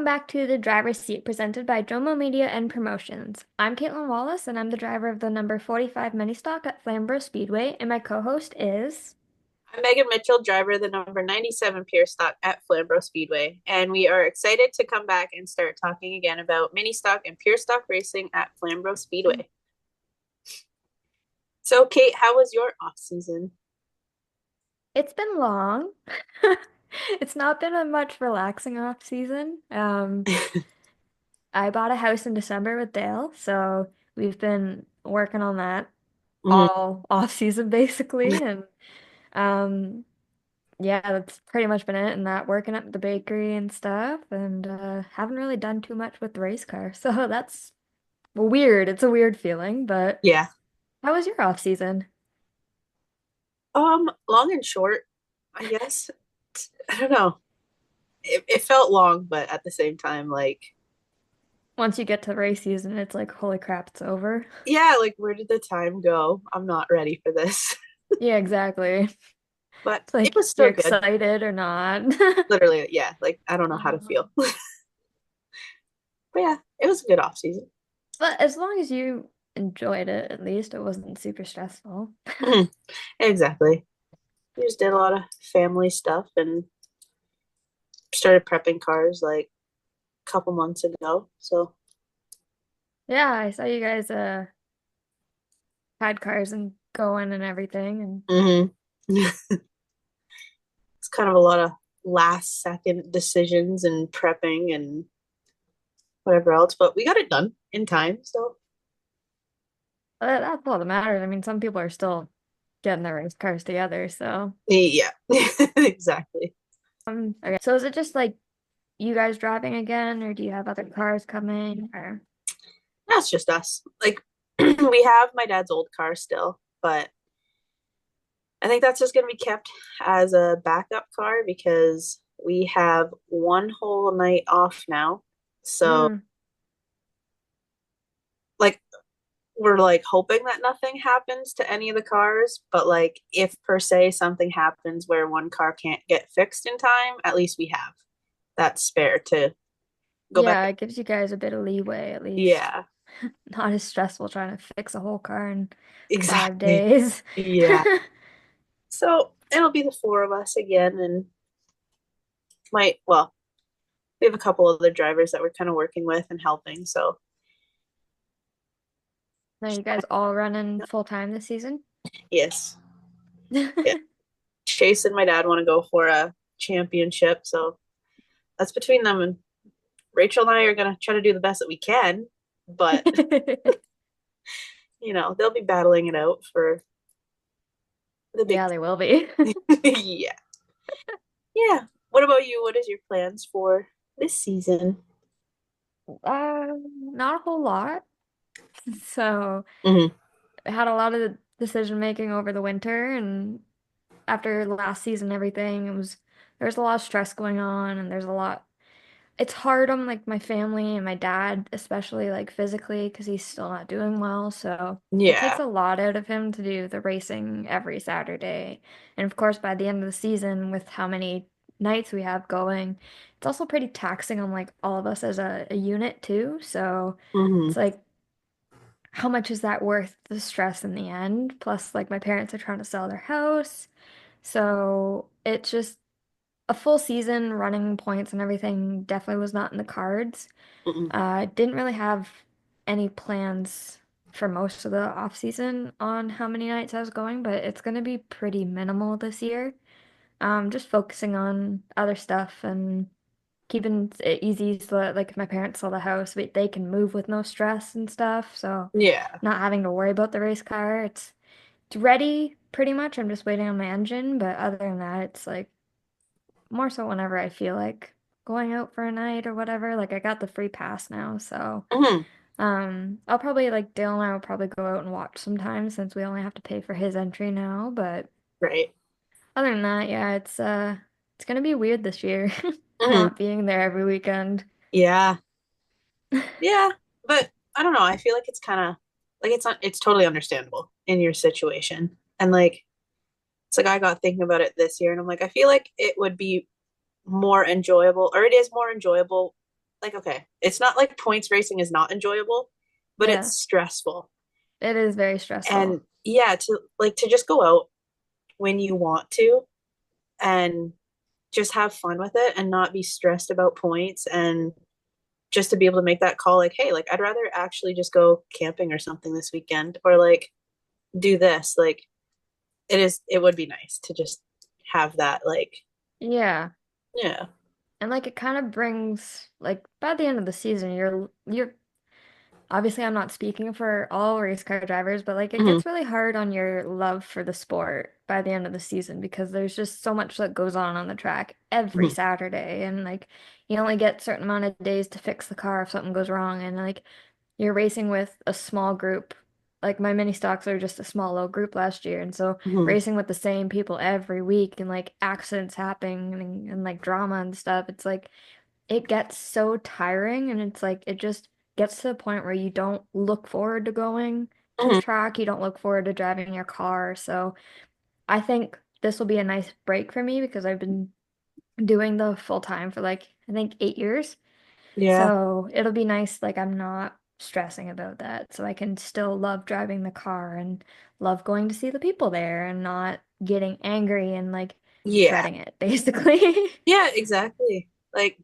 back to the driver's seat presented by JoMo Media and Promotions. I'm Kait Wallace, and I'm the driver of the number 45 mini stock at Flamboro Speedway, and my co-host is... I'm Megan Mitchell, driver of the number 97 Pure Stock at Flamboro Speedway, and we are excited to come back and start talking again about mini stock and pure stock racing at Flamboro Speedway. So, Kait, how was your off season? It's been long. It's not been a much relaxing off season. I bought a house in December with Dale, so we've been working on that Mhm. all off season basically, and um yeah, that's pretty much been it, and that working at the bakery and stuff, and haven't really done too much with the race car. So that's weird. It's a weird feeling, but Yeah. how was your off season? Long and short, I guess. I don't know. It felt long, but at the same time, like, Once you get to race season, it's like, holy crap, it's over. yeah, like, where did the time go? I'm not ready for this. Yeah, exactly. But It's it like was you're still good. excited or not. Literally, yeah, like, I don't know how to feel. But yeah, it was a good off season. But as long as you enjoyed it, at least it wasn't super stressful. Exactly. We just did a lot of family stuff and started prepping cars like a couple months ago. So, Yeah, I saw you guys had cars and going and everything, and hmm it's kind of a lot of last second decisions and prepping and whatever else, but we got it done in time. So, that's all that matters. I mean, some people are still getting their race cars together, so yeah, exactly. okay. So is it just like you guys driving again, or do you have other cars coming? Or That's just us. Like, we have my dad's old car still, but I think that's just going to be kept as a backup car because we have one whole night off now. So, mm, like, we're like hoping that nothing happens to any of the cars, but like if per se something happens where one car can't get fixed in time, at least we have that spare to go back. yeah, it gives you guys a bit of leeway at least. Yeah, Not as stressful trying to fix a whole car in five exactly. days. Yeah. So it'll be the four of us again and well, we have a couple other drivers that we're kind of working with and helping. So Now you guys all running full time this season? yes. Yeah. Chase and my dad want to go for a championship. So that's between them, and Rachel and I are gonna try to do the best that we can, but they'll be battling it out for the big Yeah, they will be. yeah. Yeah. What about you? What is your plans for this season? Not a whole lot. So Hmm. I had a lot of decision making over the winter, and after last season, everything, there's a lot of stress going on, and there's a lot. It's hard on like my family and my dad, especially like physically, because he's still not doing well. So it takes Yeah. a lot out of him to do the racing every Saturday. And of course, by the end of the season, with how many nights we have going, it's also pretty taxing on like all of us as a unit too. So Hmm. it's like, how much is that worth the stress in the end? Plus, like my parents are trying to sell their house. So it's just a full season running points and everything definitely was not in the cards. Hmm. Didn't really have any plans for most of the off season on how many nights I was going, but it's gonna be pretty minimal this year. Just focusing on other stuff and keeping it easy so that like if my parents sell the house, they can move with no stress and stuff. So Yeah. not having to worry about the race car. It's ready pretty much. I'm just waiting on my engine, but other than that, it's like more so whenever I feel like going out for a night or whatever. Like I got the free pass now, so Hmm. I'll probably like Dale and I will probably go out and watch sometime since we only have to pay for his entry now. But Right. other than that, yeah, it's gonna be weird this year Hmm. not being there every weekend. Yeah. Yeah. But I don't know. I feel like it's kind of like it's totally understandable in your situation. And like it's like I got thinking about it this year and I'm like, I feel like it would be more enjoyable, or it is more enjoyable, like, okay, it's not like points racing is not enjoyable, but it's Yeah, stressful. it is very stressful. And yeah, to just go out when you want to and just have fun with it and not be stressed about points, and just to be able to make that call like, hey, like I'd rather actually just go camping or something this weekend, or like do this. Like it would be nice to just have that, like, Yeah. yeah. And like it kind of brings like by the end of the season you're obviously I'm not speaking for all race car drivers, but like it Mm-hmm, gets really hard on your love for the sport by the end of the season because there's just so much that goes on the track every mm-hmm, Saturday and like you only get a certain amount of days to fix the car if something goes wrong and like you're racing with a small group. Like my mini stocks are just a small little group last year, and so mm-hmm, racing with the same people every week and like accidents happening and like drama and stuff, it's like it gets so tiring and it's like it just gets to the point where you don't look forward to going to the mm-hmm. track, you don't look forward to driving your car. So I think this will be a nice break for me because I've been doing the full time for like I think 8 years. Yeah, So it'll be nice, like I'm not stressing about that. So I can still love driving the car and love going to see the people there and not getting angry and like yeah, dreading it, basically. yeah, exactly. Like,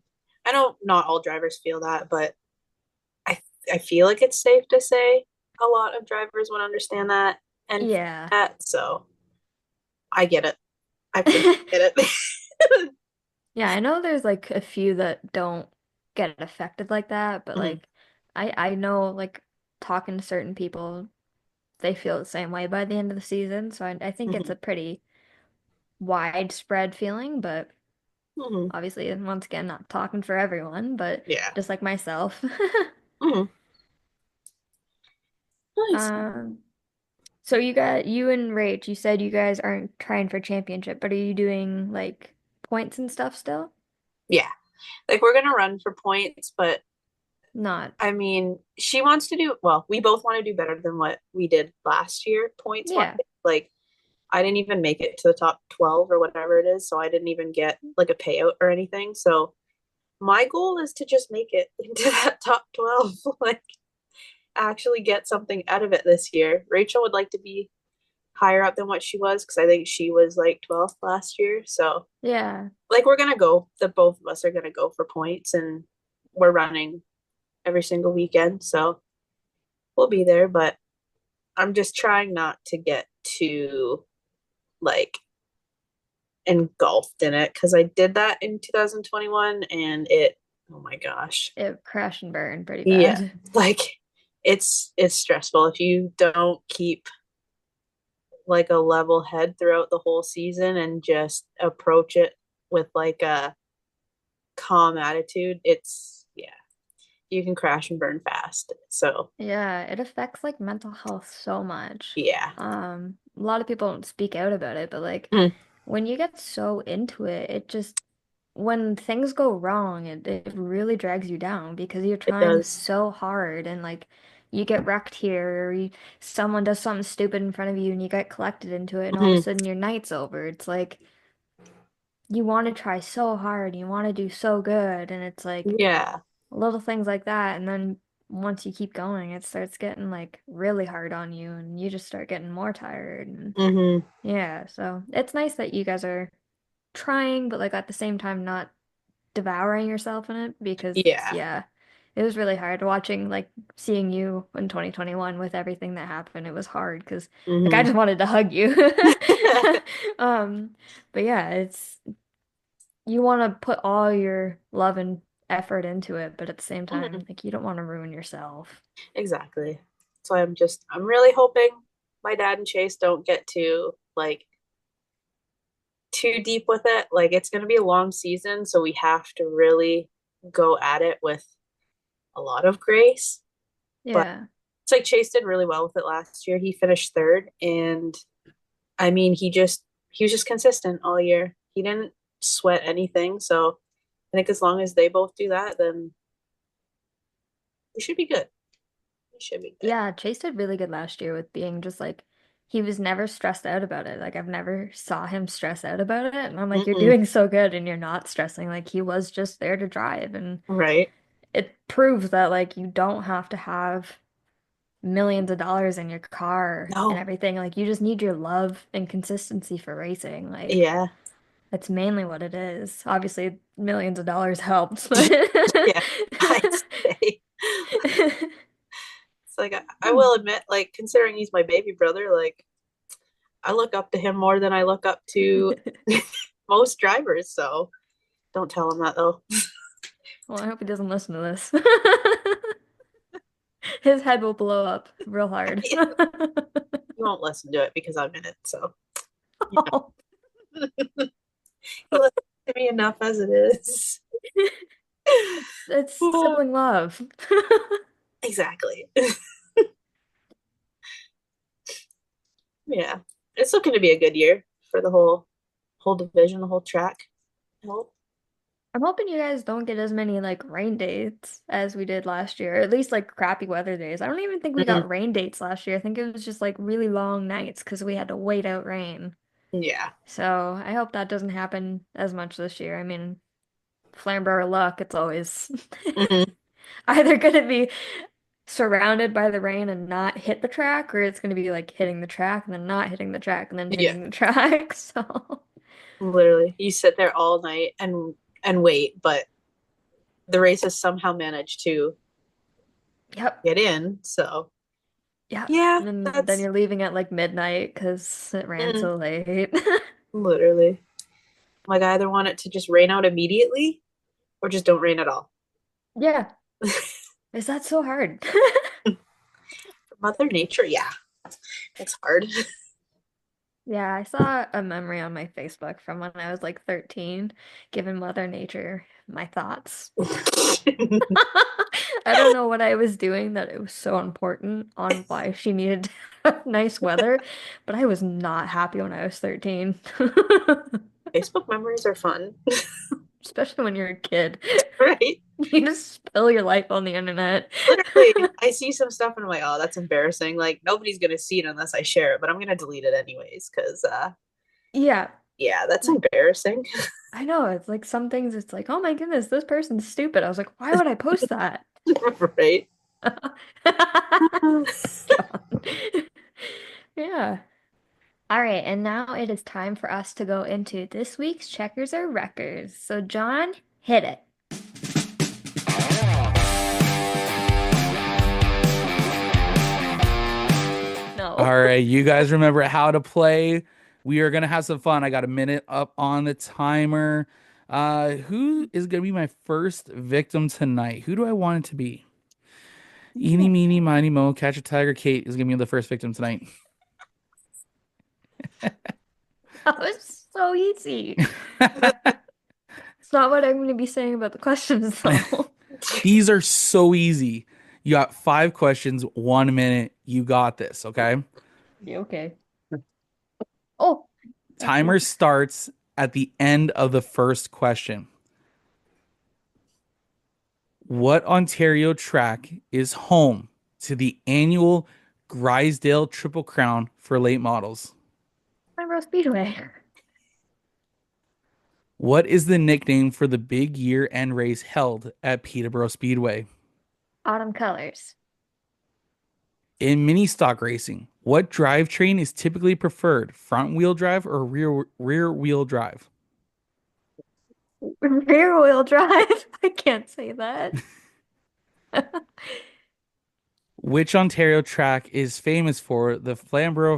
I know not all drivers feel that, but I I feel like it's safe to say a lot of drivers would understand that and feel Yeah. that. So I get it. I pretty get it. Yeah, I know there's like a few that don't get affected like that, but Mhm, like I know like talking to certain people, they feel the same way by the end of the season. So I think it's mhm, a pretty widespread feeling, but mhm. obviously, and once again, not talking for everyone, but Yeah. just like myself. Mhm. Nice. Um, so you and Rach, you said you guys aren't trying for championship, but are you doing like points and stuff still? Yeah. Like we're gonna run for points, but Not. I mean, she wants to do well, we both want to do better than what we did last year, points wise. Yeah. Like I didn't even make it to the top 12 or whatever it is, so I didn't even get like a payout or anything. So my goal is to just make it into that top 12, like actually get something out of it this year. Rachel would like to be higher up than what she was because I think she was like 12th last year. So Yeah. like we're gonna go, the both of us are gonna go for points, and we're running every single weekend, so we'll be there. But I'm just trying not to get too like engulfed in it because I did that in 2021 and it, oh my gosh, It crashed and burned pretty yeah, bad. like it's stressful if you don't keep like a level head throughout the whole season and just approach it with like a calm attitude. It's, yeah, you can crash and burn fast. So Yeah, it affects like mental health so much. yeah. A lot of people don't speak out about it, but like Mm, when you get so into it, it just when things go wrong, it really drags you down because you're it trying does. so hard and like you get wrecked here or someone does something stupid in front of you and you get collected into it and all of a Mm, sudden your night's over. It's like you want to try so hard, you want to do so good, and it's like yeah. little things like that. And then once you keep going, it starts getting like really hard on you and you just start getting more tired. And Hmm. yeah, so it's nice that you guys are trying, but like at the same time, not devouring yourself in it because Yeah. yeah, it was really hard watching like seeing you in 2021 with everything that happened. It was hard because like I Hmm. just wanted to hug you. Um, but yeah, it's you want to put all your love and effort into it, but at the same Hmm. time, like you don't want to ruin yourself. Exactly. So I'm really hoping my dad and Chase don't get too like too deep with it. Like it's going to be a long season, so we have to really go at it with a lot of grace. But Yeah. it's like Chase did really well with it last year. He finished third, and I mean, he was just consistent all year. He didn't sweat anything, so I think as long as they both do that, then we should be good. We should be good. Yeah, Chase did really good last year with being just like he was never stressed out about it. Like I've never saw him stress out about it. And I'm like, you're Mm-mm. doing so good and you're not stressing. Like he was just there to drive and Right? it proves that like you don't have to have millions of dollars in your car and No. everything. Like you just need your love and consistency for racing. Like Yeah. that's mainly what it is. Obviously, millions of dollars helps, but Yeah. I'd say. It's like I will admit, like considering he's my baby brother, like I look up to him more than I look up to most drivers. So don't tell him that though. Well, I hope he doesn't listen to this. His head will blow up real hard. He won't listen to it because I'm in it. So you know, he listens to me enough as it is. It's sibling love. Exactly. Yeah, it's looking to be a good year for the whole division, the whole track. I hope. I'm hoping you guys don't get as many like rain dates as we did last year. At least like crappy weather days. I don't even think we Mm, got rain dates last year. I think it was just like really long nights because we had to wait out rain. yeah. So I hope that doesn't happen as much this year. I mean, Flamboro luck, it's always Hmm. either gonna be surrounded by the rain and not hit the track, or it's gonna be like hitting the track and then not hitting the track and then Yeah. hitting the track. So Literally, you sit there all night and wait, but the races somehow manage to yep. get in. So Yeah. yeah, And then that's you're leaving at like midnight because it ran mm, so late. literally like I either want it to just rain out immediately or just don't rain at all. Yeah. Is that so hard? For Mother Nature, yeah, it's hard. Yeah, I saw a memory on my Facebook from when I was like 13, giving Mother Nature my thoughts. I don't know what I was doing that it was so important on why she needed to have nice weather, but I was not happy when I was 13. Facebook memories are fun, Especially when you're a kid. right? You just spill your life on the internet. Literally, I see some stuff and I'm like, oh, that's embarrassing. Like nobody's gonna see it unless I share it, but I'm gonna delete it anyways because Yeah, yeah, that's like embarrassing. I know it's like some things it's like, oh my goodness, this person's stupid. I was like, why would I post that? Right? John. Yeah. All right, and now it is time for us to go into this week's checkers or wreckers. So, John, hit it. No. All right, you guys remember how to play. We are gonna have some fun. I got a minute up on the timer. Who is gonna be my first victim tonight? Who do I want it to be? Eeny, Ooh, meeny, miny, mo, catch a tiger. Kate is gonna be the first victim tonight. that was so easy. It's not what I'm going to be saying about the questions, though. These are so easy. You got 5 questions, 1 minute. You got this, okay? Yeah, okay. Oh, Timer starts at the end of the first question. What Ontario track is home to the annual Grisdale Triple Crown for late models? Flamboro Speedway. What is the nickname for the big year end race held at Peterborough Speedway? Autumn Colors. In mini stock racing, what drivetrain is typically preferred, front wheel drive or rear wheel drive? Rear wheel drive. I can't say that. Which Ontario track is famous for the Flamboro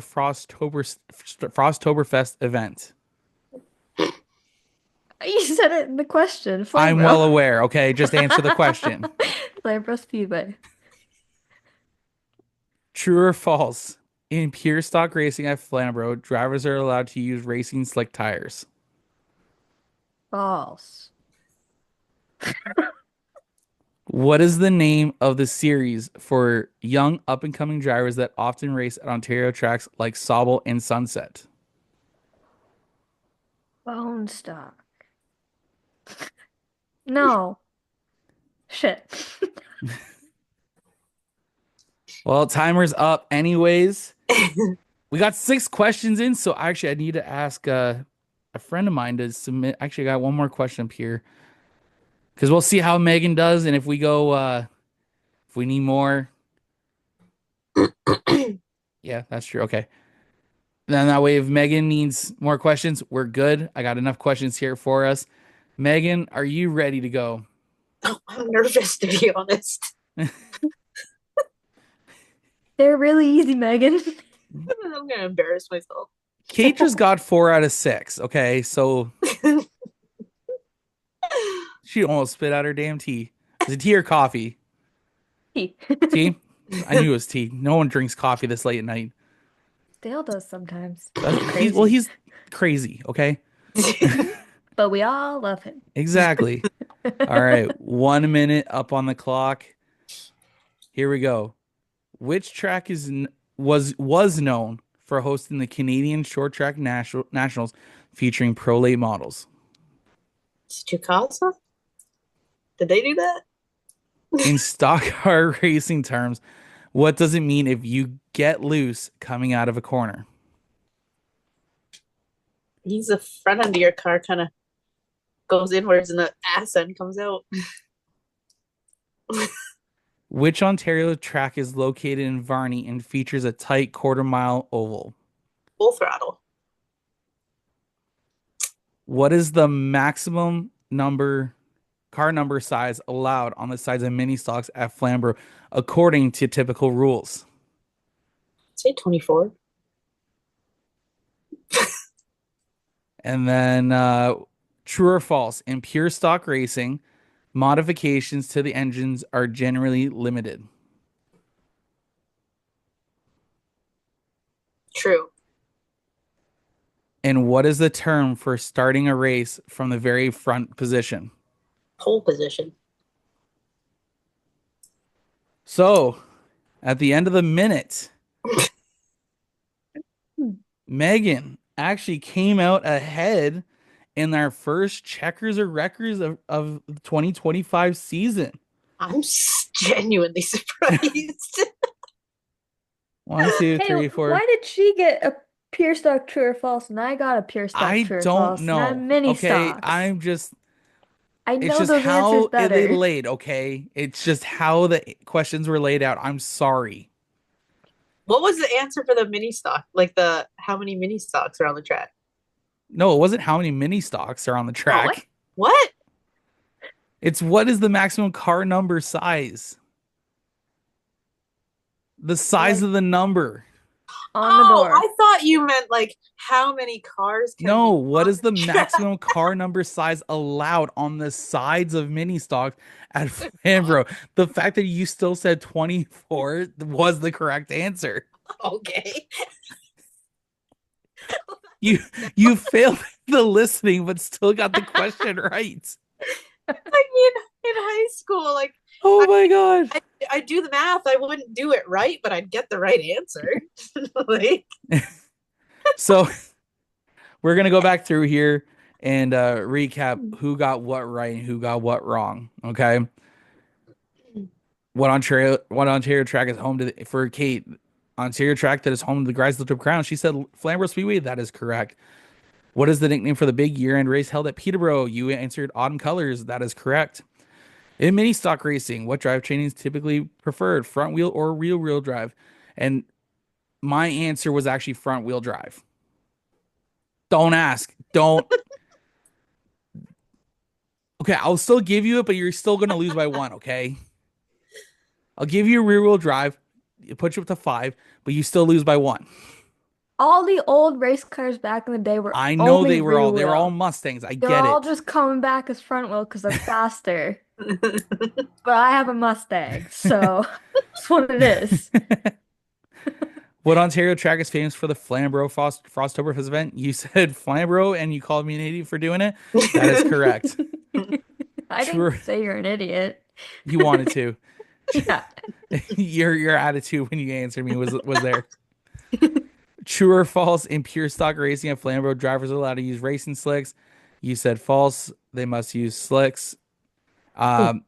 Frosttoberfest event? You said it in the question. I'm well Flamboro. aware. Okay, just answer the question. Flamboro Speedway. True or false? In pure stock racing at Flamborough, drivers are allowed to use racing slick tires. False. What is the name of the series for young up and coming drivers that often race at Ontario tracks like Sauble and Sunset? Bone stock. No. Shit. Well, timer's up anyways. We got 6 questions in, so actually I need to ask a friend of mine to submit. Actually, I got one more question up here. Because we'll see how Megan does, and if we go, if we need more, yeah, that's true. Okay. Then that way, if Megan needs more questions, we're good. I got enough questions here for us. Megan, are you ready to go? Oh, I'm nervous to be honest. They're really easy, Megan. I'm gonna embarrass myself. Kate just got 4 out of 6. Okay, so she almost spit out her damn tea. Is it tea or coffee? Tea? I knew it was tea. No one drinks coffee this late at night. Dale does sometimes. That's He's he's well, crazy. he's crazy, okay? But we all love him. Exactly. All right, 1 minute up on the clock. Here we go. Which track was known for hosting the Canadian Short Track Nationals featuring pro late models? Stucasa? Did they do that? In stock car racing terms, what does it mean if you get loose coming out of a corner? He's the front end of your car kind of goes inwards and the ass end comes out. Which Ontario track is located in Varney and features a tight quarter-mile oval? Full throttle. What is the maximum car number size allowed on the sides of mini stocks at Flamboro according to typical rules? Say 24. And then true or false, in pure stock racing, modifications to the engines are generally limited. True. And what is the term for starting a race from the very front position? Pole position. So, at the end of the minute, Megan actually came out ahead in our first checkers or records of the 2025 season. I'm genuinely surprised. 1, 2, Hey, 3, 4. why did she get a pure stock true or false and I got a pure stock I true or don't false and know. I'm mini Okay, stocks? I it's know just those answers how they better. laid, okay? It's just how the questions were laid out. I'm sorry. What was the answer for the mini stock? Like the how many mini stocks are on the track? No, it wasn't how many mini stocks are on the Oh, what? track. What? It's what is the maximum car number size? The size Like of the number. on the Oh, door. I thought you meant like how many cars can No, be what on is the the track? maximum car number size allowed on the sides of mini stocks at Flamboro? The fact that you still said 24 was the correct answer. Okay. You you failed the listening, but still got the question right. Like in high school, like Oh I, my God. I do the math. I wouldn't do it right, but I'd get the right answer. Like, So we're gonna go back through here and recap who got what right and who got what wrong. Okay. What Ontario track is home to for Kate? Ontario track that is home to the Grizzly Trip Crown. She said Flamboro Speedway. That is correct. What is the nickname for the big year-end race held at Peterborough? You answered Autumn Colors. That is correct. In mini stock racing, what drivetrain is typically preferred, front wheel or rear wheel drive? And my answer was actually front wheel drive. Don't ask. Don't. Okay, I'll still give you it, but you're still gonna lose by 1. Okay, I'll give you a rear wheel drive. It puts you up to 5, but you still lose by 1. All the old race cars back in the day were I know only they were rear all wheel. Mustangs. I They're get all it. just coming back as front wheel because they're faster. But I have a Mustang, so it's what it is. What Ontario track is famous for the Flamboro Frosttoberfest event? You said Flamboro, and you called me an idiot for doing it. That is correct. I didn't True. say you're an idiot. You wanted to. Yeah. Your attitude when you answered me was there. True or false? In pure stock racing at Flamboro, drivers are allowed to use racing slicks. You said false. They must use slicks. Ooh. Um,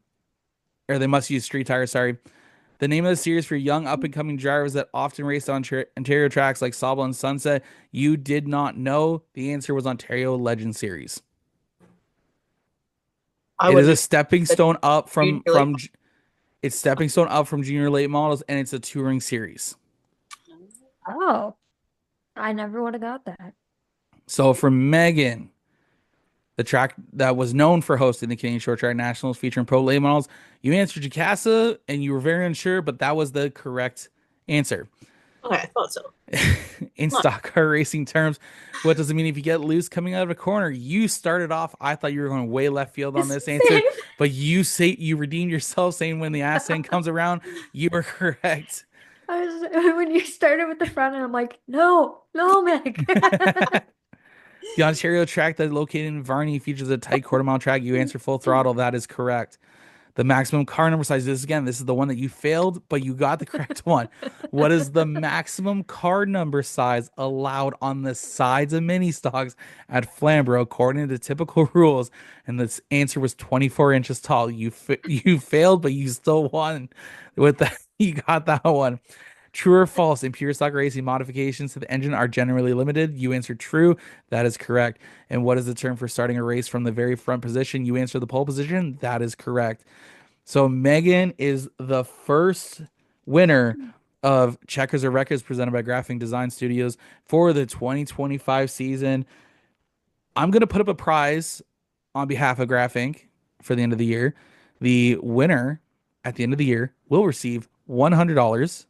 or they must use street tires. Sorry. The name of the series for young up and coming drivers that often race on Ontario tracks like Sauble and Sunset. You did not know. The answer was Ontario Legend Series. I It is wouldn't a even stepping the stone up junior late. it's stepping stone up from junior late models, and it's a touring series. Oh, I never would have got that. So for Megan, the track that was known for hosting the Canadian Short Track Nationals featuring pro late models, you answered Jacasa and you were very unsure, but that was the correct answer. Okay, I thought so. In Come stock car racing terms, what does it mean if you get loose coming out of a corner? You started off, I thought you were going way left field on this answer, Same. but you redeemed yourself saying when the ass end comes around, you were correct. I was when you started with the front, and I'm like, no, no, Meg. The Ontario track that is located in Varney features a tight quarter mile track. You answer full throttle. That is correct. The maximum car number size. This is the one that you failed, but you got the correct one. What is the maximum car number size allowed on the sides of mini stocks at Flamboro according to typical rules? And this answer was 24 inches tall. You failed, but you still won with that. You got that one. True or false? In pure stock racing, modifications to the engine are generally limited. You answer true. That is correct. And what is the term for starting a race from the very front position? You answer the pole position. That is correct. So Megan is the first winner of Checkers or Records presented by Graphic Design Studios for the 2025 season. I'm going to put up a prize on behalf of Graphic for the end of the year. The winner at the end of the year will receive $100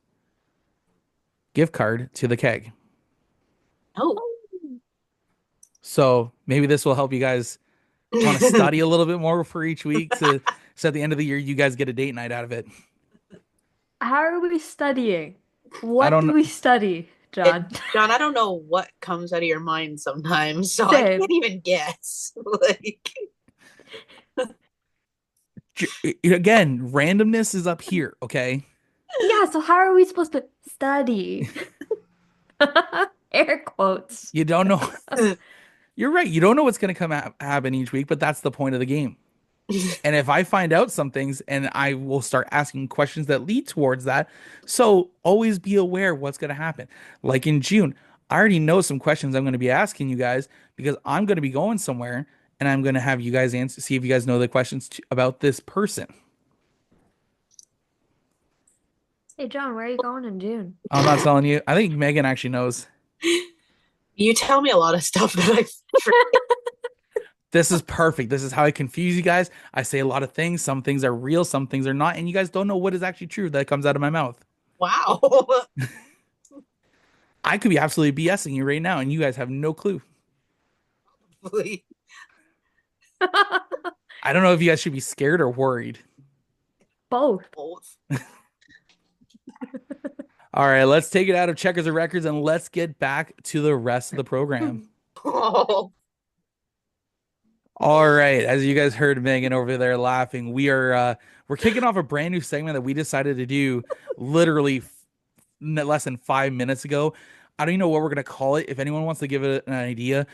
gift card to the keg. Oh. So maybe this will help you guys want to study a little bit more for each week so at the end of the year you guys get a date night out of it. How are we studying? I What don't do know. we study, It, John? John, I don't know what comes out of your mind sometimes, so I Same. can't even guess. Like, Again, randomness is up here, okay? Yeah, so how are we supposed to study? Air quotes. You don't know. You're right. You don't know what's going to happen each week, but that's the point of the game. And if I find out some things and I will start asking questions that lead towards that. So always be aware of what's going to happen. Like in June, I already know some questions I'm going to be asking you guys because I'm going to be going somewhere and I'm going to have you guys answer, see if you guys know the questions about this person. Hey, John, where are you going in June? I'm not telling you. I think Megan actually knows. you tell me a lot of stuff that I This is perfect. This is how I confuse you guys. I say a lot of things. Some things are real, some things are not, and you guys don't know what is actually true that comes out of my mouth. wow. I could be absolutely BSing you right now, and you guys have no clue. I don't know if you guys should be scared or worried. Both. Both. All right, let's take it out of checkers and records and let's get back to the rest of the program. Oh. All right, as you guys heard Megan over there laughing, we're kicking off a brand new segment that we decided to do literally less than 5 minutes ago. I don't even know what we're gonna call it. If anyone wants to give it an idea,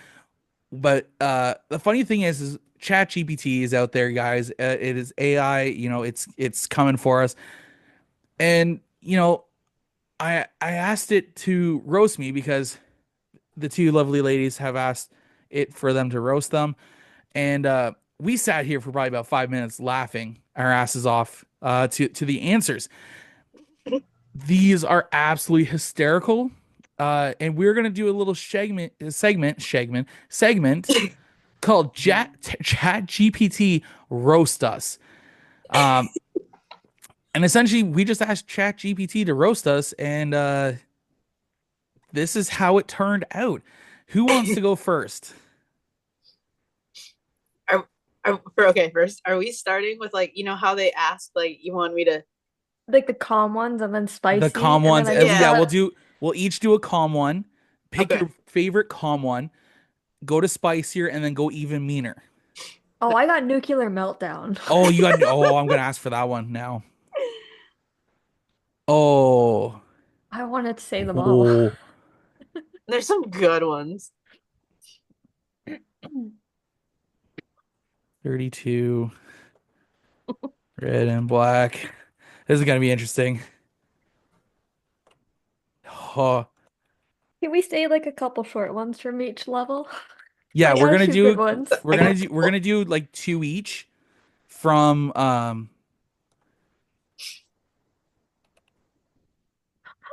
but the funny thing is Chat GPT is out there, guys. It is AI. You know, it's coming for us, and I asked it to roast me because the two lovely ladies have asked it for them to roast them. And we sat here for probably about 5 minutes laughing our asses off to the answers. These are absolutely hysterical. And we're gonna do a little segment called Chat GPT Roast Us. Um, and essentially, we just asked Chat GPT to roast us, and this is how it turned out. Who wants to go first? Okay, first, are we starting with like, how they asked, like, you want me to, Like the calm ones and then The spicy, calm and then ones. I just Yeah, yeah, got we'll each do a calm one. Pick okay. your favorite calm one. Go to spicier and then go even meaner. oh, I got nuclear meltdown. Oh, I'm gonna ask for that one now. Oh, I wanted to say them all. oh, There's some good ones. 32, red and black. This is gonna be interesting. Oh, Can we say like a couple short ones from each level? yeah, I we're got a gonna few good do ones. I got we're gonna do like two each. from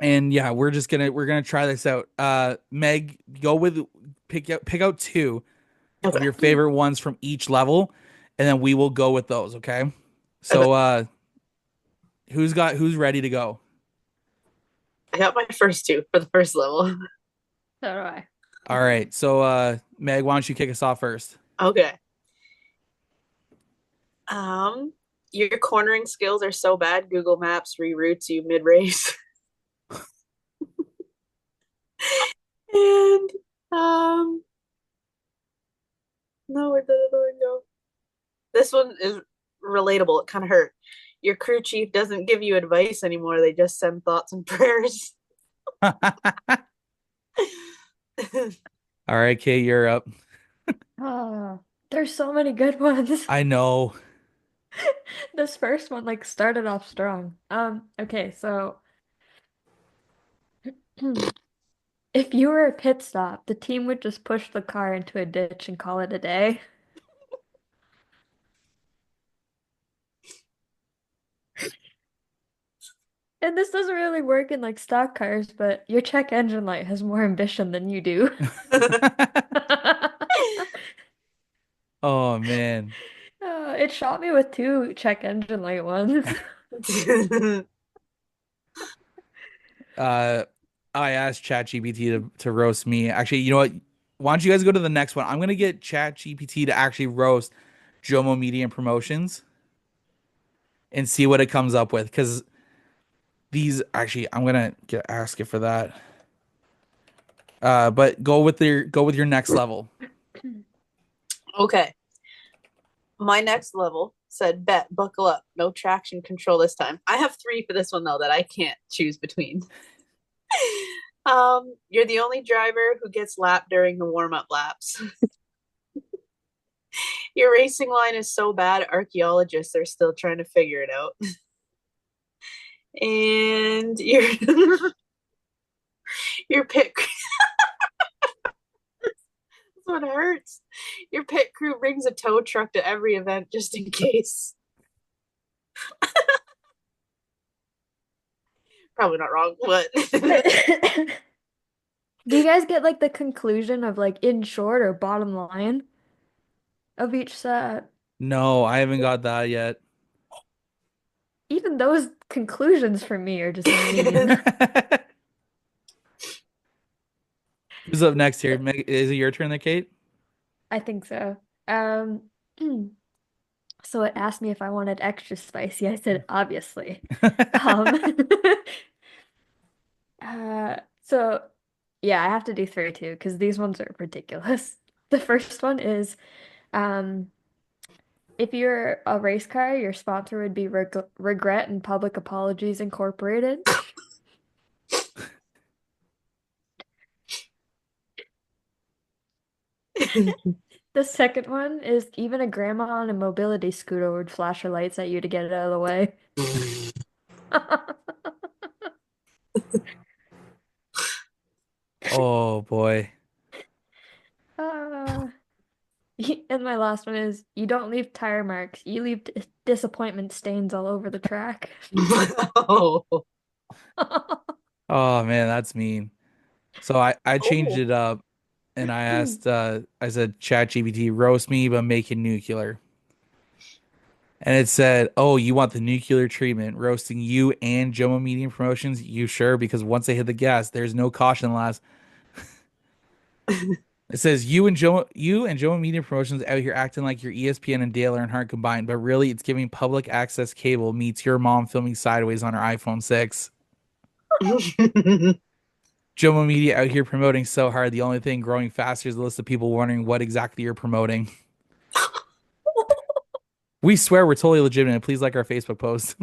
and yeah, we're gonna try this out. Meg, go with pick out two of Okay. your favorite ones from each level, and then we will go with those, okay? Okay. So who's ready to go? I got my first two for the first level. So do I. All right. So Meg, why don't you kick us off first? Okay. Um, your cornering skills are so bad, Google Maps reroutes you mid-race. And no, where did the other one go? This one is relatable. It kind of hurt. Your crew chief doesn't give you advice anymore. They just send thoughts and prayers. All right, Kate, you're up. Oh, there's so many good ones. I know. This first one like started off strong. Okay, so if you were a pit stop, the team would just push the car into a ditch and call it a day. And this doesn't really work in like stock cars, but your check engine light has more ambition than you do. Oh man. It shot me with two check engine light ones. Uh I asked ChatGPT to roast me. Actually, you know what? Why don't you guys go to the next one? I'm gonna get ChatGPT to actually roast JoMo Media Promotions and see what it comes up with. Because these actually, I'm gonna ask it for that. But go with your next level. Okay. My next level said, bet, buckle up. No traction control this time. I have three for this one, though, that I can't choose between. You're the only driver who gets lapped during the warm-up laps. Your racing line is so bad, archaeologists are still trying to figure it out. And your pit this one hurts. Your pit crew brings a tow truck to every event just in case. Probably not wrong, but Do you guys get like the conclusion of like in short or bottom line of each set? No, I haven't got that yet. Even those conclusions for me are just mean. Who's up next here? Is it your turn there, Kate? I think so. Um, so it asked me if I wanted extra spicy. I said obviously. Um, so yeah, I have to do three too because these ones are ridiculous. The first one is um, if you're a race car, your sponsor would be Regret and Public Apologies Incorporated. The second one is even a grandma on a mobility scooter would flash her lights at you to get it out of the way. Oh boy. Uh, and my last one is you don't leave tire marks, you leave disappointment stains all over the track. oh. Oh man, that's mean. So I changed Oh. it up and I said ChatGPT roast me but make it nuclear. And it said, "Oh, you want the nuclear treatment, roasting you and JoMo Media Promotions? You sure? Because once they hit the gas, there's no caution last." It says you and JoMo Media Promotions out here acting like you're ESPN and Dale Earnhardt combined, but really it's giving public access cable meets your mom filming sideways on her iPhone 6. JoMo Media out here promoting so hard. The only thing growing faster is the list of people wondering what exactly you're promoting. We swear we're totally legitimate. Please like our Facebook post.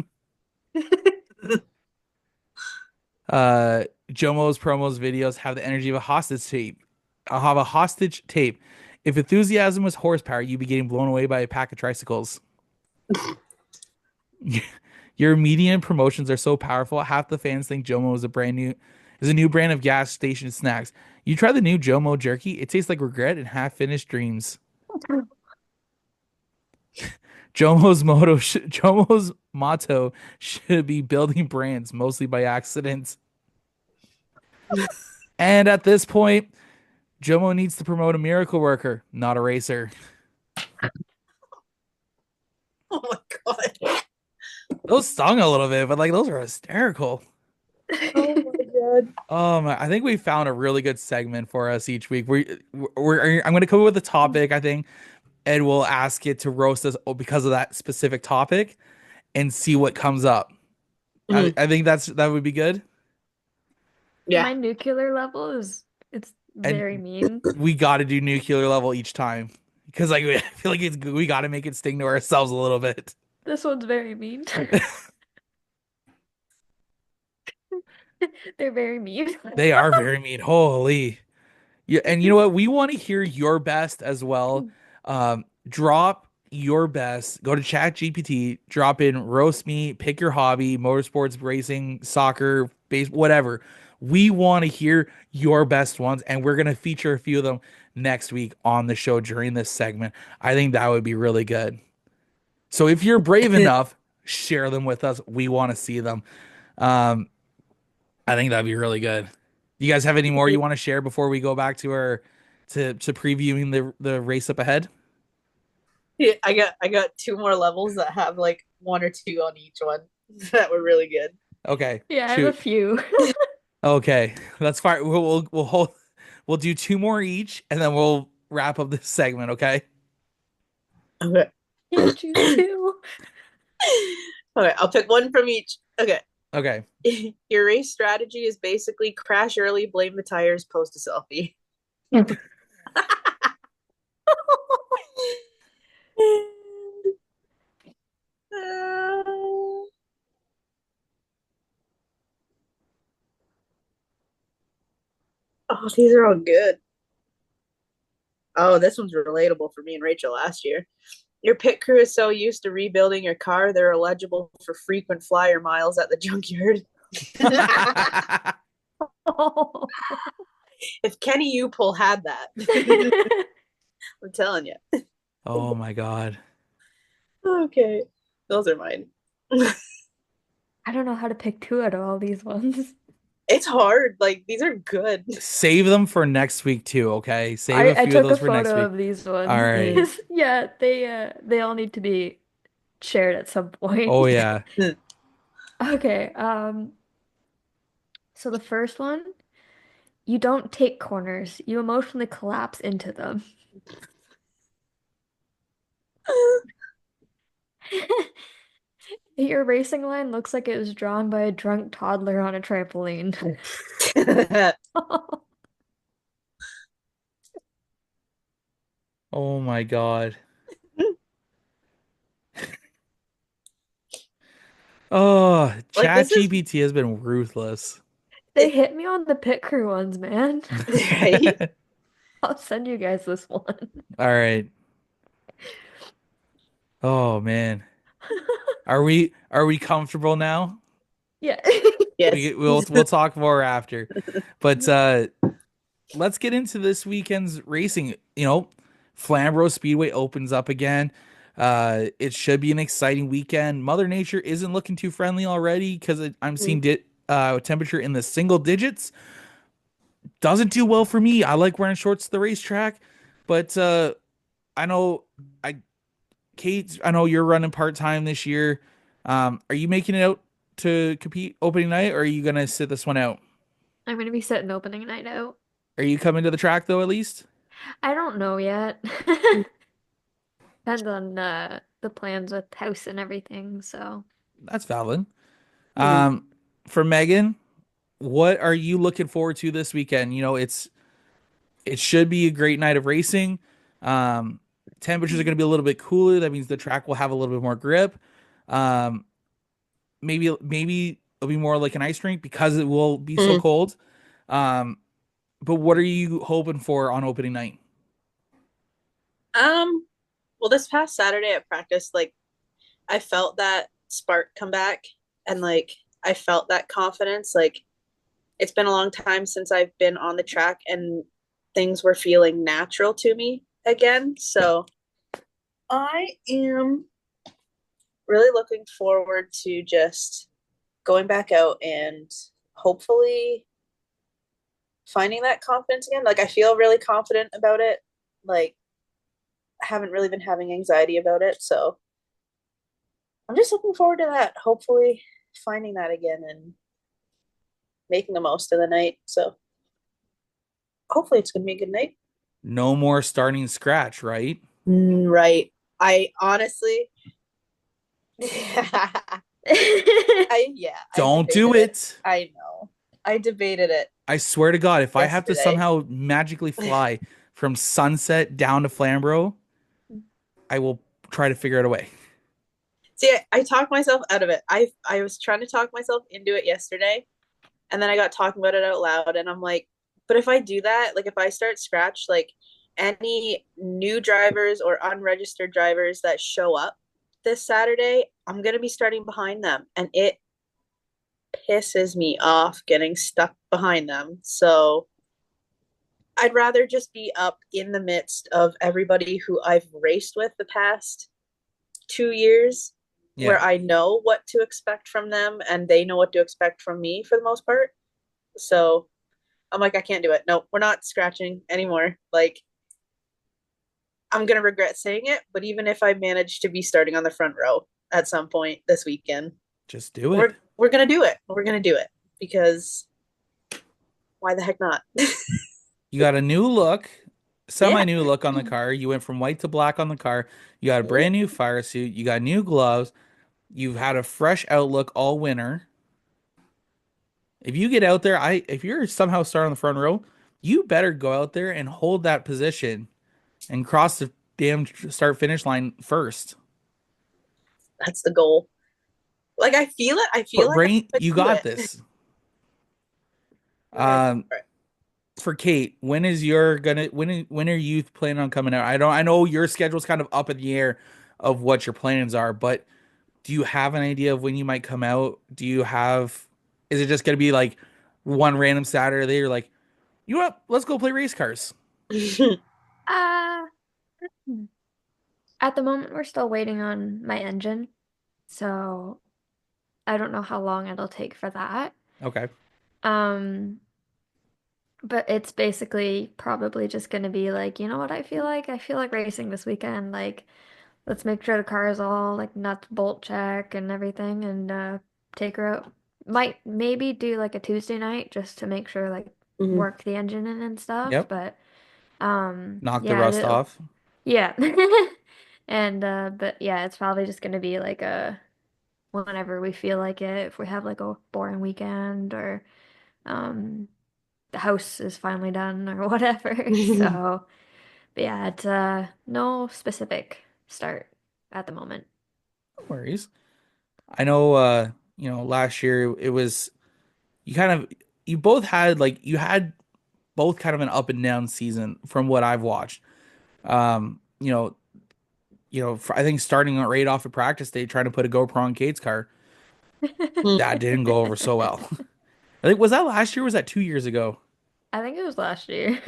Jomo's promos videos have the energy of a hostage tape. I'll have a hostage tape. If enthusiasm was horsepower, you'd be getting blown away by a pack of tricycles. Your media and promotions are so powerful. Half the fans think Jomo is a new brand of gas station snacks. You try the new Jomo jerky. It tastes like regret and half finished dreams. Jomo's motto should be building brands mostly by accident. And at this point, Jomo needs to promote a miracle worker, not a racer. Oh my god. Those stung a little bit, but like those are hysterical. Oh my god. I think we found a really good segment for us each week. I'm going to come up with a topic, I think, and we'll ask it to roast us because of that specific topic and see what comes up. I, Mhm. I think that would be good. Yeah. My nuclear level is it's And very mean. we got to do nuclear level each time because like I feel like we got to make it sting to ourselves a little bit. This one's very mean. They're very mean. They are very mean. Holy. Yeah, and you know what? We want to hear your best as well. Drop your best. Go to Chat GPT, drop in roast me, pick your hobby, motorsports, racing, soccer, base, whatever. We want to hear your best ones, and we're gonna feature a few of them next week on the show during this segment. I think that would be really good. So if you're brave enough, share them with us. We want to see them. Um, I think that'd be really good. You guys have any more you want to share before we go back to our to previewing the race up ahead? Yeah, I got two more levels that have like one or two on each one that were really good. Okay, Yeah, I have a shoot. few. Okay, that's fine. We'll hold. We'll do two more each, and then we'll wrap up this segment. Okay. Okay. Can't choose two. Okay, I'll pick one from each. Okay. Okay. Your race strategy is basically crash early, blame the tires, post a selfie. Uh, oh, these are all good. Oh, this one's relatable for me and Rachel last year. Your pit crew is so used to rebuilding your car, they're eligible for frequent flyer miles at the junkyard. Oh. If Kenny Upul had that, I'm telling you. Oh my God. Okay, those are mine. I don't know how to pick two out of all these ones. It's hard. Like these are good. Save them for next week too. Okay. Save a I few of took a those for next photo week. of these All ones right. Mm. because yeah, they all need to be shared at some point. Oh yeah. Okay, so the first one, you don't take corners. You emotionally collapse into them. Your racing line looks like it was drawn by a drunk toddler on a trampoline. Oh my God. Oh, Like Chat this is GPT has been ruthless. They hit me on the pit crew ones, man. right. I'll send you guys this one. All right. Oh man. Are we comfortable now? Yeah. Yes. We'll talk more after. But let's get into this weekend's racing. Flamboro Speedway opens up again. It should be an exciting weekend. Mother Nature isn't looking too friendly already because I'm seeing temperature in the single digits. Doesn't do well for me. I like wearing shorts to the racetrack, but I know I Kate, I know you're running part time this year. Are you making it out to compete opening night, or are you gonna sit this one out? I'm gonna be setting opening night out. Are you coming to the track though, at least? I don't know yet. Depends on the plans with house and everything, so. That's valid. Mhm. Um, for Megan, what are you looking forward to this weekend? It should be a great night of racing. Um, temperatures are going to be a little bit cooler. That means the track will have a little bit more grip. Um, maybe it'll be more like an ice rink because it will be so Mhm. cold. Um, but what are you hoping for on opening night? Um, well, this past Saturday at practice, like I felt that spark come back and like I felt that confidence. Like it's been a long time since I've been on the track and things were feeling natural to me again. So I am really looking forward to just going back out and hopefully finding that confidence again. Like I feel really confident about it. Like I haven't really been having anxiety about it. So I'm just looking forward to that. Hopefully finding that again and making the most of the night. So hopefully it's gonna be a good night. No more starting scratch, right? Right. I honestly I Don't do debated it. it. I know. I debated it I swear to God, if I have to yesterday. somehow magically fly from Sunset down to Flamboro, I will try to figure out a way. See, I talked myself out of it. I was trying to talk myself into it yesterday, and then I got talking about it out loud, and I'm like, but if I do that, like if I start scratch, like any new drivers or unregistered drivers that show up this Saturday, I'm gonna be starting behind them, and it pisses me off getting stuck behind them. So I'd rather just be up in the midst of everybody who I've raced with the past 2 years, Yeah, where I know what to expect from them and they know what to expect from me for the most part. So I'm like, I can't do it. No, we're not scratching anymore. Like, I'm going to regret saying it, but even if I manage to be starting on the front row at some point this weekend, just do it. we're going to do it. We're going to do it because why the heck not? You got a new look, Yeah. semi-new look on the car. You went from white to black on the car. You got a brand new fire suit. You got new gloves. You've had a fresh outlook all winter. If you get out there, if you're somehow starting on the front row, you better go out there and hold that position and cross the damn start finish line first. That's the goal. Like I feel it. I feel But like I Brain, could you do got it. this. Okay. Um, for Kait, when are you planning on coming out? I know your schedule's kind of up in the air of what your plans are, but do you have an idea of when you might come out? Is it just gonna be like one random Saturday? You're like, you know what? Let's go play race cars. Uh, at the moment, we're still waiting on my engine, so I don't know how long it'll take for that. Okay. Um, but it's basically probably just gonna be like, you know what I feel like? I feel like racing this weekend. Like, let's make sure the car is all like nuts, bolt check and everything, and take her out. Might maybe do like a Tuesday night just to make sure like Mhm. work the engine in and stuff. Yep. But Knock the yeah, rust off. yeah. And but yeah, it's probably just gonna be like a whenever we feel like it, if we have like a boring weekend or um the house is finally done or whatever. So, but yeah, it's no specific start at the moment. No worries. I know last year it was you kind of you both had like you had both kind of an up and down season from what I've watched. Um, you know, I think starting right off of practice day trying to put a GoPro on Kate's car, that didn't go over so well. I think was that last year or was that 2 years ago? I think it was last year.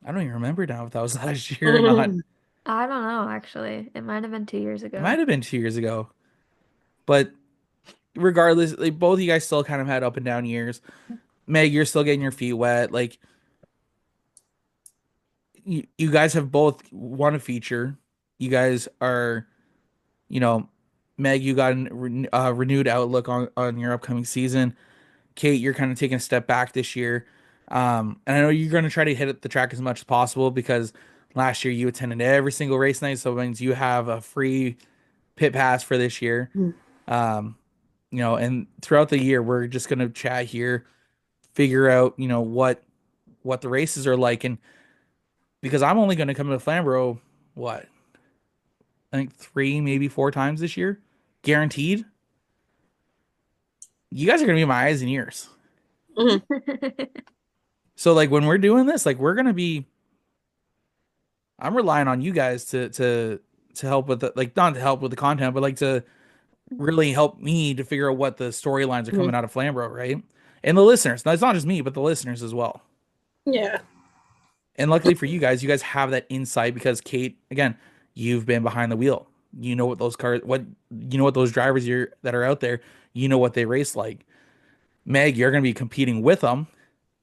I don't even remember now if that was last year or not. I don't know, actually. It might have been 2 years It might ago. have been 2 years ago. But regardless, like both of you guys still kind of had up and down years. Meg, you're still getting your feet wet. Like you guys have both won a feature. You guys are, you know, Meg, you got a renewed outlook on your upcoming season. Kait, you're kind of taking a step back this year. And I know you're going to try to hit the track as much as possible because last year you attended every single race night, so it means you have a free pit pass for this year. Um, and throughout the year, we're just going to chat here, figure out, what the races are like, and because I'm only going to come to Flamborough, what I think 3, maybe 4 times this year, guaranteed. You guys are going to be my eyes and ears. So like when we're doing this, like we're going to be I'm relying on you guys to help with the like not to help with the content, but like to really help me to figure out what the storylines are coming out of Flamborough, right? And the listeners. Now it's not just me, but the listeners as well. Yeah. And luckily for you guys have that insight because Kait, again, you've been behind the wheel. You know what those cars, what you know what those drivers you're that are out there, you know what they race like. Meg, you're going to be competing with them,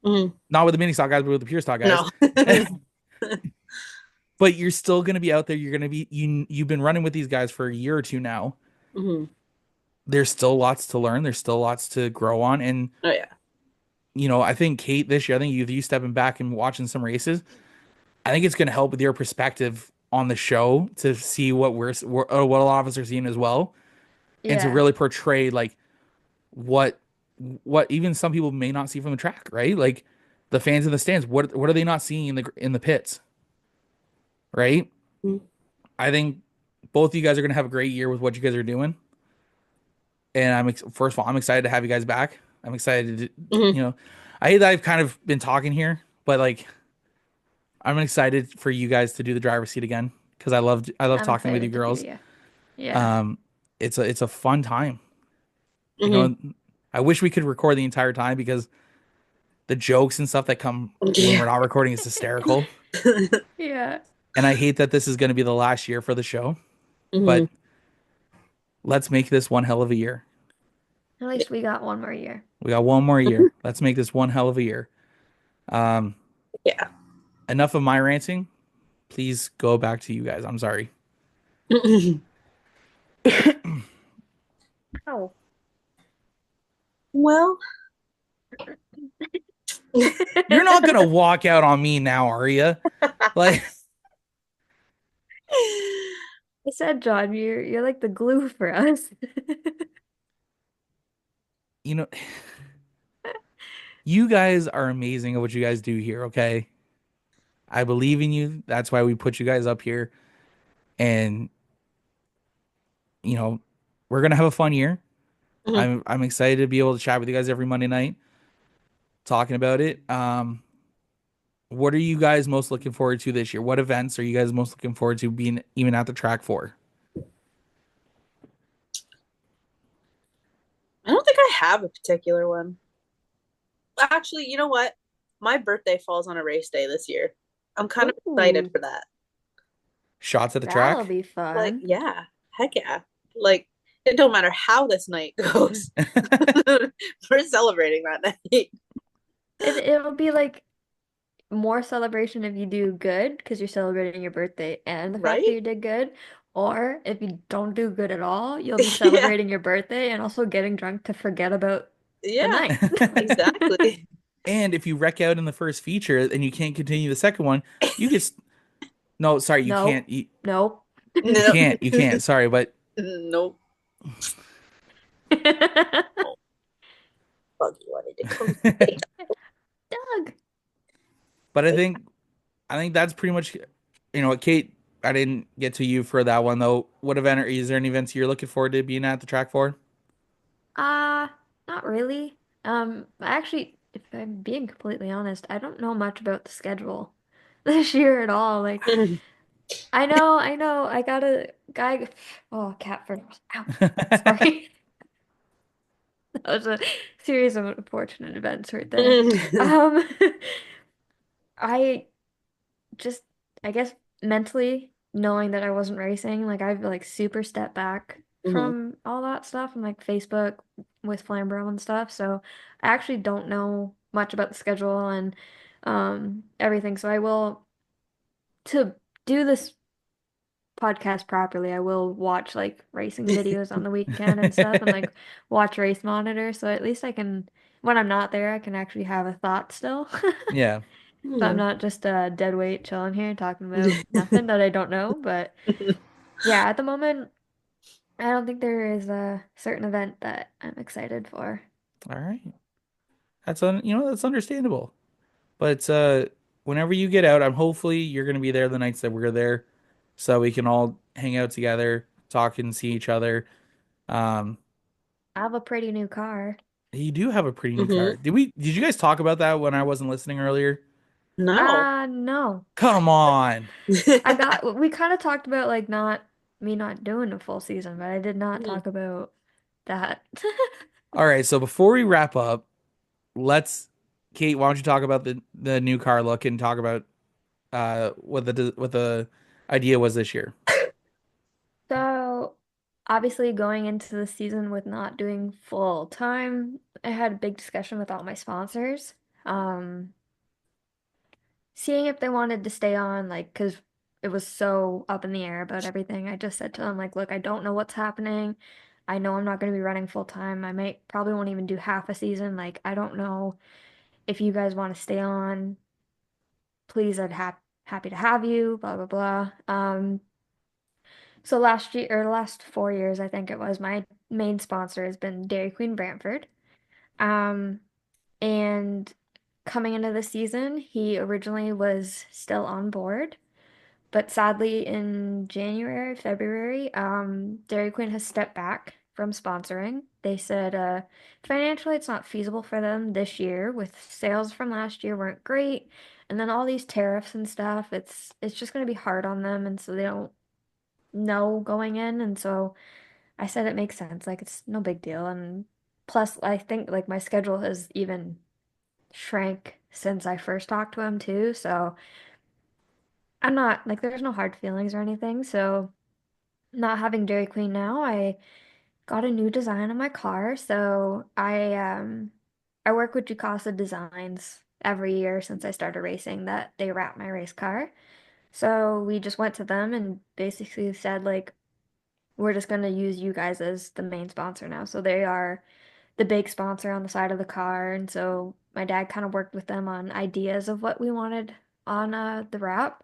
Mhm. not with the mini stock guys, but with the pure stock guys. No. But you're still going to be out there. You're going to be you've been running with these guys for a year or two now. Mhm. There's still lots to learn. There's still lots to grow on, and Oh yeah. I think Kate this year, I think you stepping back and watching some races, I think it's going to help with your perspective on the show to see what a lot of us are seeing as well, and to Yeah. really portray like what what even some people may not see from the track, right? Like the fans in the stands, what are they not seeing in the pits, right? Mhm. I think both of you guys are going to have a great year with what you guys are doing, and first of all, I'm excited to have you guys back. I'm excited to, Mhm. I hate that I've kind of been talking here, but like I'm excited for you guys to do the driver's seat again because I love I'm talking with you excited to be girls. here. Yeah. Um, it's a fun time. You Mhm. know, I wish we could record the entire time because the jokes and stuff that come when we're Yeah. not recording is hysterical. Yeah. And I hate that this is going to be the last year for the show, Mhm. but let's make this one hell of a year. At least we got one more year. We got one more year. Let's make this one hell of a year. Um, Yeah. enough of my ranting. Please go back to you guys. I'm sorry. Oh. Well, You're not gonna walk out on me now, are you? Like, I said, John, you're like the glue for us. you know, you guys are amazing at what you guys do here, okay? I believe in you. That's why we put you guys up here. And, you know, we're gonna have a fun year. Mhm. I'm excited to be able to chat with you guys every Monday night talking about it. What are you guys most looking forward to this year? What events are you guys most looking forward to being even at the track for? I don't think I have a particular one. Actually, you know what? My birthday falls on a race day this year. I'm kind of excited Ooh, for that. Shots at the that'll track? be Like, fun. yeah, heck yeah. Like, it don't matter how this night goes. We're celebrating that night. It'll be like more celebration if you do good because you're celebrating your birthday and the fact that Right? you did good. Or if you don't do good at all, you'll be Yeah. celebrating your birthday and also getting drunk to forget about the Yeah, night. exactly. And if you wreck out in the first feature and you can't continue the second one, you just no, sorry, you can't. Nope. Nope. You No. can't. You can't. Sorry, but Nope. Oh, Buggy wanted to come. Doug. I think that's pretty much what, Kate. I didn't get to you for that one though. What event is there any events you're looking forward to being at the track for? Uh, Not really. Actually, if I'm being completely honest, I don't know much about the schedule this year at all. Like, I got a guy. Oh, cat fur. Ow. Sorry. That was a series of unfortunate events right there. Um, I just, I guess mentally knowing that I wasn't racing, like I've like super stepped back Mhm. from all that stuff and like Facebook with Flamboro and stuff. So I actually don't know much about the schedule and everything. So I will to do this podcast properly, I will watch like racing videos on the weekend and stuff and like watch race monitor. So at least I can when I'm not there, I can actually have a thought still. Yeah. So I'm Mhm. not just a dead weight chilling here talking about nothing that I don't know. But yeah, at the moment, I don't think there is a certain event that I'm excited for. All right. That's understandable. But whenever you get out, I'm hopefully you're gonna be there the nights that we're there, so we can all hang out together, talk and see each other. Um, I have a pretty new car. you do have a pretty new car. Mhm. Did you guys talk about that when I wasn't listening earlier? No. No. Come on. We kind of talked about like not doing a full season, but I did not Mhm. talk about that. All right, so before we wrap up, let's Kate, why don't you talk about the new car look and talk about what the idea was this year? obviously going into the season with not doing full time, I had a big discussion with all my sponsors. Um, Seeing if they wanted to stay on, like, because it was so up in the air about everything. I just said to them, like, look, I don't know what's happening. I know I'm not going to be running full time. I might probably won't even do half a season. Like, I don't know if you guys want to stay on. Please, happy to have you. Blah blah blah. So last year or the last 4 years, I think it was, my main sponsor has been Dairy Queen Brantford. Um, and coming into the season, he originally was still on board. But sadly, in January, February, Dairy Queen has stepped back from sponsoring. They said financially it's not feasible for them this year with sales from last year weren't great. And then all these tariffs and stuff, it's just going to be hard on them. And so they don't know going in. And so I said it makes sense. Like it's no big deal. And plus, I think like my schedule has even shrank since I first talked to him too. So I'm not like there's no hard feelings or anything. So not having Dairy Queen now, I got a new design on my car. So I work with Jukasa Designs every year since I started racing that they wrap my race car. So we just went to them and basically said like we're just gonna use you guys as the main sponsor now. So they are the big sponsor on the side of the car. And so my dad kind of worked with them on ideas of what we wanted on the wrap.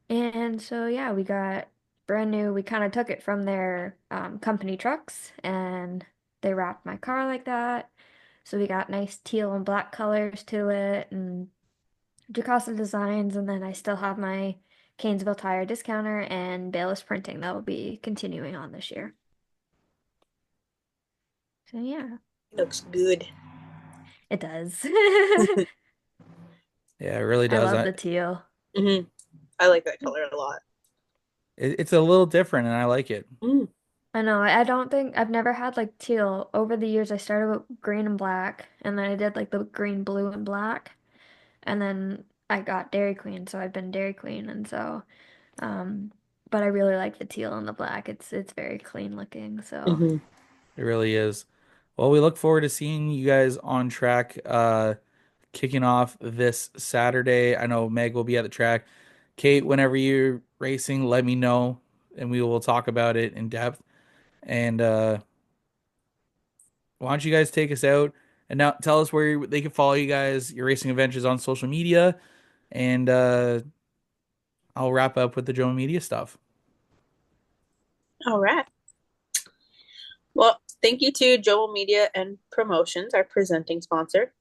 And so, yeah, we got brand new. We kind of took it from their company trucks and they wrapped my car like that. So we got nice teal and black colors to it and Jocasta designs. And then I still have my Canesville Tire discounter and Bayless printing that will be continuing on this year. So, yeah, Looks good. it does. Yeah, it really I does. love the teal. I like that color a lot. It's a little different, and I like it. I know. I don't think I've never had like teal. Over the years, I started with green and black, and then I did like the green, blue, and black, and then I got Dairy Queen, so I've been Dairy Queen, and so, um, but I really like the teal and the black. It's very clean looking. So It really is. Well, we look forward to seeing you guys on track, kicking off this Saturday. I know Meg will be at the track. Kate, whenever you're racing, let me know, and we will talk about it in depth. And why don't you guys take us out and now tell us where they can follow you guys, your racing adventures on social media, and I'll wrap up with the JoMo Media stuff. All right. Well, thank you to JoMo Media and Promotions, our presenting sponsor.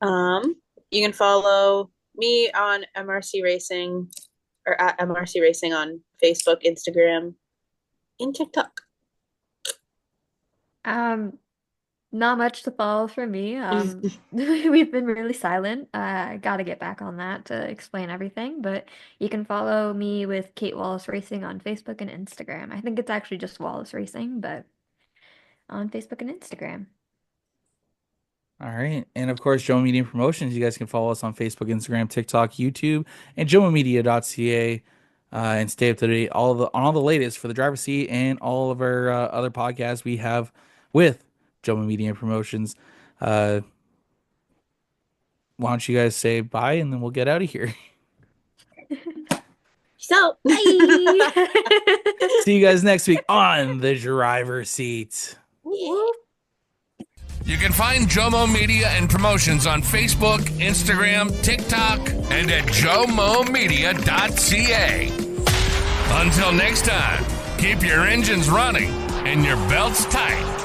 You can follow me on MRC Racing or at MRC Racing on Facebook, Instagram, and TikTok. Not much to follow for me. We've been really silent. I got to get back on that to explain everything, but you can follow me with Kait Wallace Racing on Facebook and Instagram. I think it's actually just Wallace Racing, but on Facebook and Instagram. All right. And of course, JoMo Media Promotions. You guys can follow us on Facebook, Instagram, TikTok, YouTube, and JoMoMedia.ca, and stay up to date on all the latest for the driver's seat and all of our other podcasts we have with JoMo Media Promotions. Why don't you guys say bye and then we'll get out of here. So, Bye. See you guys next week on the driver's seat. Whoop. You can find JoMo Media and Promotions on Facebook, Instagram, TikTok, and at jomomedia.ca. Until next time, keep your engines running and your belts tight.